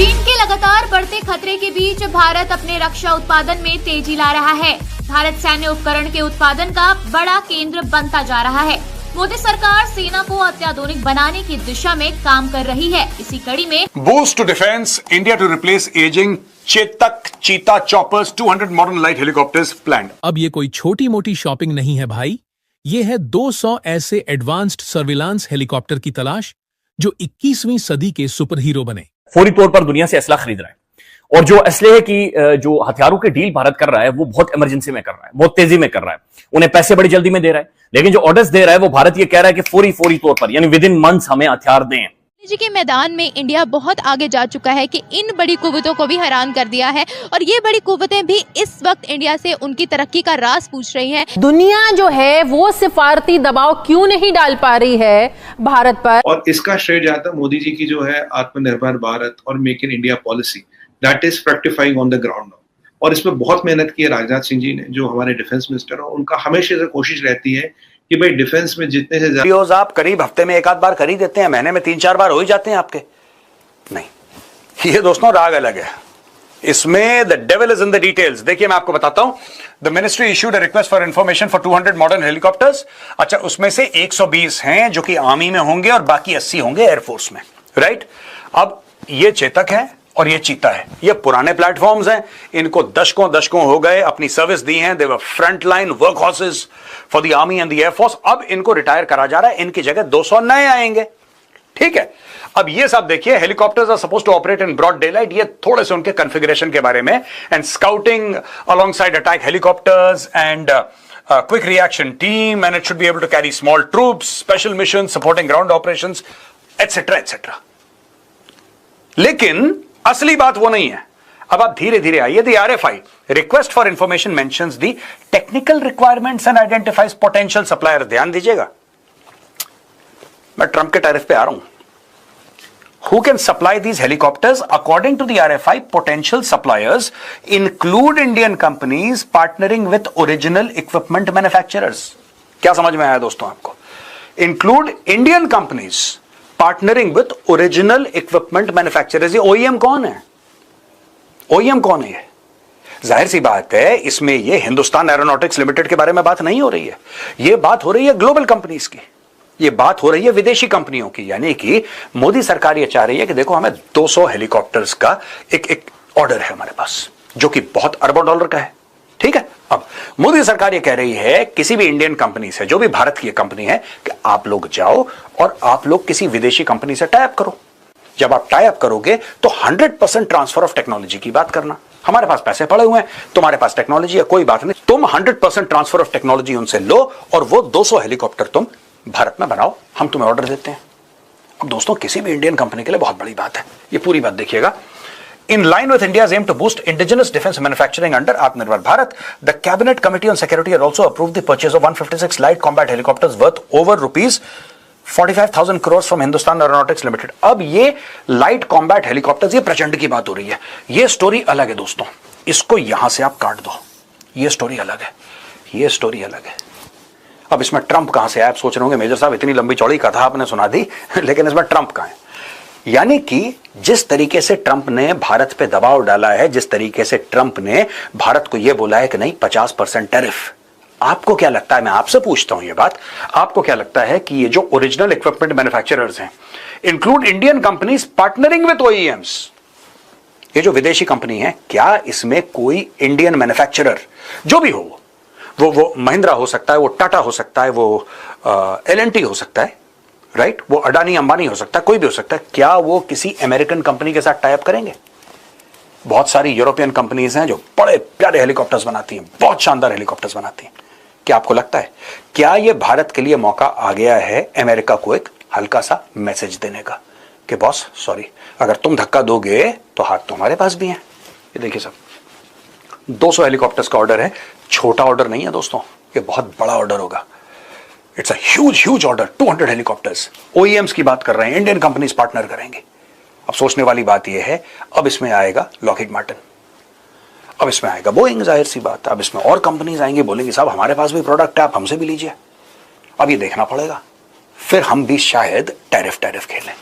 चीन के लगातार बढ़ते खतरे के बीच भारत अपने रक्षा उत्पादन में तेजी ला रहा है। भारत सैन्य उपकरण के उत्पादन का बड़ा केंद्र बनता जा रहा है। मोदी सरकार सेना को अत्याधुनिक बनाने की दिशा में काम कर रही है। इसी कड़ी में boost to defence, India to replace ageing Chetak Cheetah choppers, 200 modern light helicopters planned. अब ये कोई छोटी मोटी शॉपिंग नहीं है भाई, ये है 200 ऐसे एडवांस्ड सर्विलांस हेलीकॉप्टर की तलाश जो 21वीं सदी के सुपर हीरो बने। फौरी तौर पर दुनिया से असला खरीद रहा है, और जो असलहे की जो हथियारों के डील भारत कर रहा है वो बहुत इमरजेंसी में कर रहा है, बहुत तेजी में कर रहा है। उन्हें पैसे बड़ी जल्दी में दे रहा है, लेकिन जो ऑर्डर्स दे रहा है वो भारत ये कह रहा है कि फौरी तौर पर यानी विद इन मंथ्स हमें हथियार दें। जी के मैदान में इंडिया बहुत आगे जा चुका है कि इन बड़ी कुव्वतों को भी हैरान कर दिया है, और ये बड़ी कुव्वतें भी इस वक्त इंडिया से उनकी तरक्की का राज पूछ रही हैं। दुनिया जो है वो सिफारती दबाव क्यों नहीं डाल पा रही है भारत पर, और इसका श्रेय जाता है मोदी जी की जो है आत्मनिर्भर भारत और make in India policy that is fructifying on the ground. और इसमें बहुत मेहनत की है राजनाथ सिंह जी ने, जो हमारे डिफेंस मिनिस्टर है। उनका हमेशा से कोशिश रहती है कि भाई डिफेंस में जितने से ज्यादा आप करीब हफ्ते में एक आध बार कर ही देते हैं, महीने में 3-4 बार हो ही जाते हैं आपके। नहीं, ये दोस्तों राग अलग है, इसमें the devil is in the details. देखिए मैं आपको बताता हूं, the ministry issued a request for information for 200 modern helicopters. अच्छा, उसमें से 120 हैं जो कि आर्मी में होंगे और बाकी 80 होंगे एयरफोर्स में, राइट। अब ये चेतक है और ये चीता है, ये पुराने प्लेटफॉर्म्स हैं, इनको दशकों हो गए अपनी सर्विस दी है। They were front line work horses for the army and the air force. अब इनको रिटायर करा जा रहा है, इनकी जगह 200 नए आएंगे, ठीक है। अब ये सब देखिए, helicopters are supposed to operate in broad daylight. ये थोड़े से उनके कॉन्फ़िगरेशन के बारे में, and scouting alongside attack helicopters and quick reaction team, and it should be able to carry small troops, special mission supporting ground operations, etcetera etcetera. लेकिन असली बात वो नहीं है। अब आप धीरे धीरे आइए। The RFI request for information mentions the technical requirements and identifies potential supplier. ध्यान दीजिएगा, मैं ट्रंप के टैरिफ पे आ रहा हूं। Who can supply these helicopters? According to the RFI, potential suppliers include Indian companies partnering with original equipment manufacturers. क्या समझ में आया दोस्तों आपको? Include Indian companies partnering with original equipment manufacturers. ये OEM कौन है? OEM कौन है? जाहिर सी बात है, इसमें ये हिंदुस्तान एरोनॉटिक्स लिमिटेड के बारे में बात नहीं हो रही है। ये बात हो रही है ग्लोबल कंपनीज की, ये बात हो रही है विदेशी कंपनियों की। यानी कि मोदी सरकार ये चाह रही है कि देखो, हमें 200 हेलीकॉप्टर्स का एक ऑर्डर है हमारे पास, जो कि बहुत अरबों डॉलर का है, ठीक है। अब मोदी सरकार ये कह रही है किसी भी इंडियन कंपनी से, जो भी भारत की कंपनी है, कि आप लोग जाओ और आप लोग किसी विदेशी कंपनी से टाई अप करो। जब आप टाई अप करोगे तो 100% ट्रांसफर ऑफ टेक्नोलॉजी की बात करना। हमारे पास पैसे पड़े हुए हैं, तुम्हारे पास टेक्नोलॉजी है, कोई बात नहीं, तुम 100% ट्रांसफर ऑफ टेक्नोलॉजी उनसे लो और वो 200 हेलीकॉप्टर तुम भारत में बनाओ, हम तुम्हें ऑर्डर देते हैं। अब दोस्तों, किसी भी इंडियन कंपनी के लिए बहुत बड़ी बात है, ये पूरी बात देखिएगा। In line with India's aim to boost indigenous defense manufacturing under Atmanirbhar Bharat, the Cabinet Committee on Security had also approved the purchase of 156 light combat helicopters worth over rupees 45,000 crores from Hindustan Aeronautics Limited. अब ये light combat helicopters, ये प्रचंड की बात हो रही है। ये स्टोरी अलग है दोस्तों, इसको यहां से आप काट दो। ये स्टोरी अलग है, ये स्टोरी अलग है। अब इसमें ट्रंप कहां से आए? आप सोच रहे होंगे मेजर साहब इतनी लंबी चौड़ी कथा आपने सुना दी, लेकिन इसमें ट्रंप कहां है? यानी कि जिस तरीके से ट्रंप ने भारत पे दबाव डाला है, जिस तरीके से ट्रंप ने भारत को यह बोला है कि नहीं 50% टैरिफ, आपको क्या लगता है, मैं आपसे पूछता हूं ये बात, आपको क्या लगता है कि ये जो ओरिजिनल इक्विपमेंट मैन्युफैक्चरर्स हैं, include Indian companies partnering with OEMs, ये जो विदेशी कंपनी है, क्या इसमें कोई इंडियन मैन्युफैक्चरर, जो भी हो, वो महिंद्रा हो सकता है, वो टाटा हो सकता है, वो L&T हो सकता है, राइट, वो अडानी अंबानी हो सकता है, कोई भी हो सकता है, क्या वो किसी अमेरिकन कंपनी के साथ टाई अप करेंगे? बहुत सारी यूरोपियन कंपनीज हैं जो बड़े प्यारे हेलीकॉप्टर्स बनाती हैं, बहुत शानदार हेलीकॉप्टर्स बनाती हैं। क्या आपको लगता है, क्या ये भारत के लिए मौका आ गया है अमेरिका को एक हल्का सा मैसेज देने का कि बॉस सॉरी, अगर तुम धक्का दोगे तो हाथ तुम्हारे पास भी है? ये देखिए सब, 200 हेलीकॉप्टर्स का ऑर्डर है, छोटा ऑर्डर नहीं है दोस्तों, ये बहुत बड़ा ऑर्डर होगा। It's a huge order, 200 helicopters. OEMs की बात कर रहे हैं, इंडियन कंपनीज पार्टनर करेंगे। अब सोचने वाली बात यह है, अब इसमें आएगा लॉकहीड मार्टिन, अब इसमें आएगा बोइंग, जाहिर सी बात, अब इसमें और कंपनीज आएंगी, बोलेंगे साहब हमारे पास भी प्रोडक्ट है, आप हमसे भी लीजिए। अब ये देखना पड़ेगा, फिर हम भी शायद टैरिफ खेलें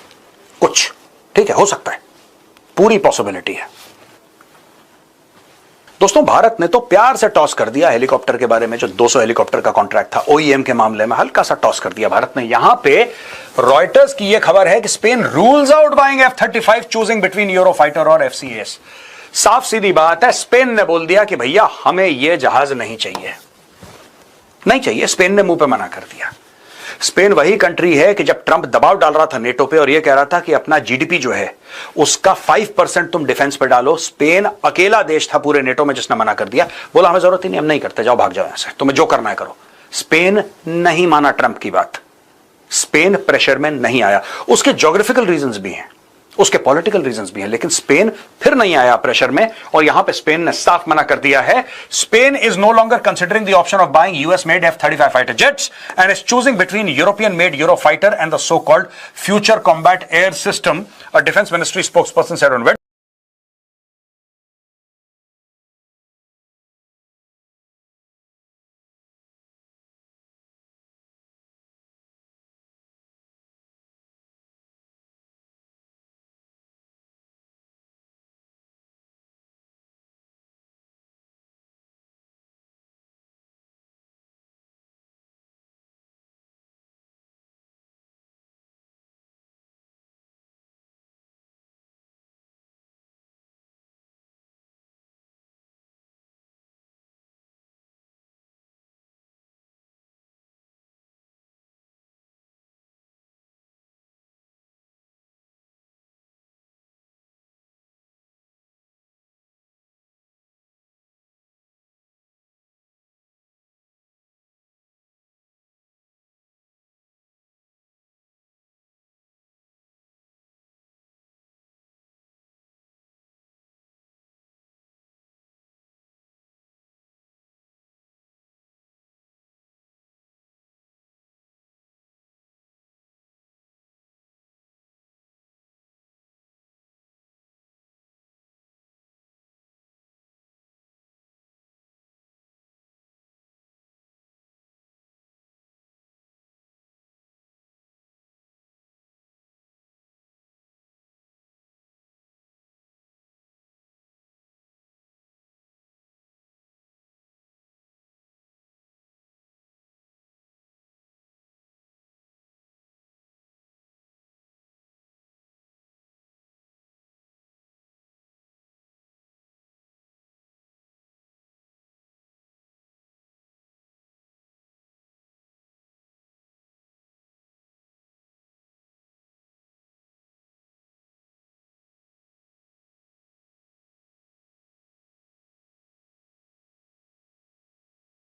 कुछ, ठीक है, हो सकता है, पूरी पॉसिबिलिटी है। दोस्तों, भारत ने तो प्यार से टॉस कर दिया हेलीकॉप्टर के बारे में, जो 200 हेलीकॉप्टर का कॉन्ट्रैक्ट था ओईएम के मामले में, हल्का सा टॉस कर दिया भारत ने। यहां पे रॉयटर्स की यह खबर है कि Spain rules out buying F-35, choosing between Eurofighter और FCAS। साफ सीधी बात है, स्पेन ने बोल दिया कि भैया हमें यह जहाज नहीं चाहिए, नहीं चाहिए। स्पेन ने मुंह पे मना कर दिया। स्पेन वही कंट्री है कि जब ट्रंप दबाव डाल रहा था नेटो पे और यह कह रहा था कि अपना जीडीपी जो है उसका 5% तुम डिफेंस पे डालो, स्पेन अकेला देश था पूरे नेटो में जिसने मना कर दिया, बोला हमें जरूरत ही नहीं, हम नहीं करते, जाओ भाग जाओ यहां से, तुम्हें जो करना है करो। स्पेन नहीं माना ट्रंप की बात, स्पेन प्रेशर में नहीं आया। उसके ज्योग्राफिकल रीजंस भी हैं, उसके पॉलिटिकल रीजंस भी हैं, लेकिन स्पेन फिर नहीं आया प्रेशर में। और यहां पे स्पेन ने साफ मना कर दिया है, Spain is no longer considering the option of buying US made F-35 fighter jets and is choosing between European made Eurofighter and the so called future combat air system, a defense ministry spokesperson said on Wednesday.